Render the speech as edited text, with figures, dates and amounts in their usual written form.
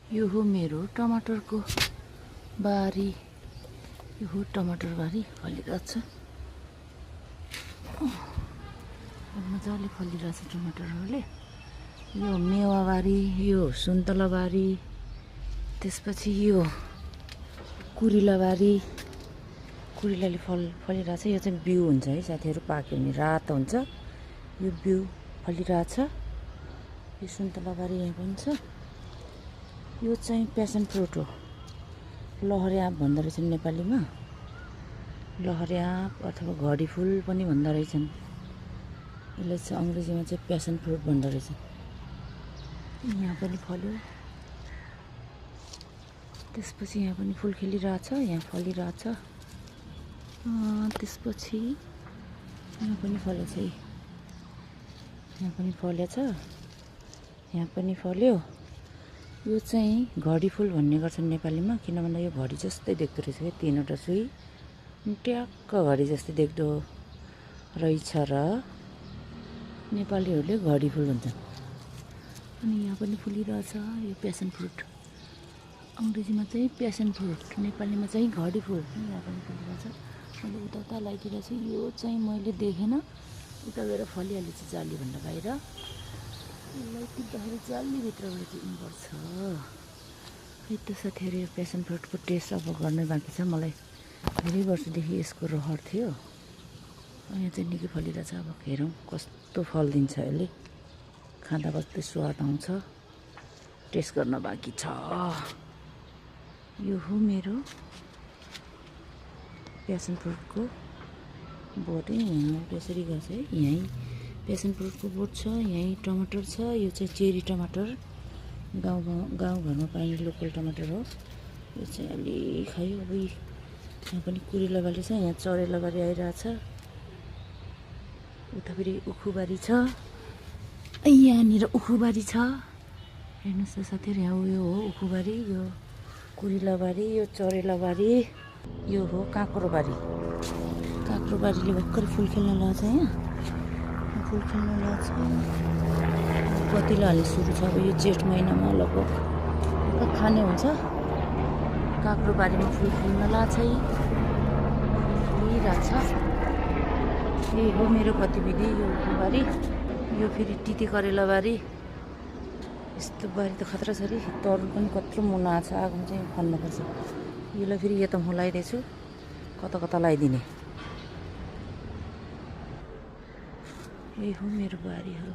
यो हो मेरो टमाटरको बारी। यो हो टमाटर बारी फलिरहेछ। मजाले फलिरहेछ टमाटरहरूले। यो मेवाबारी, यो सुन्तलाबारी, त्यसपछि यो कुरिलाबारी। कुरिलाले फलिरहेछ। यो चाहिँ बिउ हुन्छ है साथीहरू, पाक्यो भने रातो हुन्छ। यो बिउ फलिरहेछ। यो सुन्तलाबारी यहाँ पनि छ। यो चाहिँ प्यासन फ्रुट हो। लहरे आँप भन्दो रहेछन् नेपालीमा। लहरे आँप अथवा घडी फुल पनि भन्दो रहेछन्। यसलाई चाहिँ अङ्ग्रेजीमा चाहिँ प्यासन फ्रुट भन्दो रहेछ। यहाँ पनि फल्यो। त्यसपछि यहाँ पनि फुल खेलिरहेछ, यहाँ फलिरहेछ। त्यसपछि यहाँ पनि फलेछ है। यहाँ पनि फलेछ, यहाँ पनि फल्यो। यो चाहिँ घडी फुल भन्ने गर्छन् नेपालीमा, किन भन्दा यो घडी जस्तै देख्दो रहेछ क्या, तीनवटा सुई ट्याक्क घडी जस्तै देख्दो रहेछ र नेपालीहरूले घडी फुल भन्छन्। अनि यहाँ पनि फुलिरहेछ। यो प्यासन फ्रुट, अङ्ग्रेजीमा चाहिँ प्यासन फ्रुट, नेपालीमा चाहिँ घडी फुल। यहाँ पनि फुलिरहेछ। मैले उता उता लगाइदिएको छु। यो चाहिँ मैले देखेन, उता गएर फलिहालेछ जालीभन्दा बाहिर। यसलाई टिप्दाखेरि जालीभित्रबाट टिप्नुपर्छ। है त साथीहरू, यो प्यासन फ्रुटको टेस्ट अब गर्नै बाँकी छ। मलाई धेरै वर्षदेखि यसको रहर थियो। यहाँ चाहिँ निकै फलिरहेछ। अब हेरौँ कस्तो फल दिन्छ यसले। खाँदा कस्तो स्वाद आउँछ, टेस्ट गर्न बाँकी छ। यो हो मेरो प्यासन फ्रुटको बोट। यहाँ त्यसरी गएको छ है। यहीँ प्यासन फ्रुटको बोट छ, यहीँ टमाटर छ। यो चाहिँ चेरी टमाटर, गाउँघरमा पाइने लोकल टमाटर हो। यो चाहिँ अलि खायो। अब यहाँ पनि कुरिलाबारी छ, यहाँ चरेलाबारी आइरहेछ। उता फेरि उखुबारी छ, यहाँनिर उखुबारी छ। हेर्नुहोस् त साथीहरू, यहाँ उयो हो उखुबारी, यो कुरिलाबारी, यो चरेलाबारी, यो हो काँक्रोबारी। काँक्रोबारीले भर्खरै फुल खेल्न लगाएको छ। यहाँ फुल खेल्न लगाएको छ। कतिले हाल्ने सुरु छ। अब यो जेठ महिनामा लगभग खाने हुन्छ। काँक्रोबारीमा फुल खेल्न लगाएको छ। फुलिरहेछ। यही हो मेरो गतिविधि। यो उखुबारी, यो फेरि तिते करेलाबारी। यस्तो बारी त खतरा छ अरे। तरुल पनि कत्रो मुना छ। आगोमा चाहिँ खन्नुपर्छ। यसलाई फेरि यता म लगाइदिएछु, कता कता लगाइदिने। यही हो मेरो बारीहरू।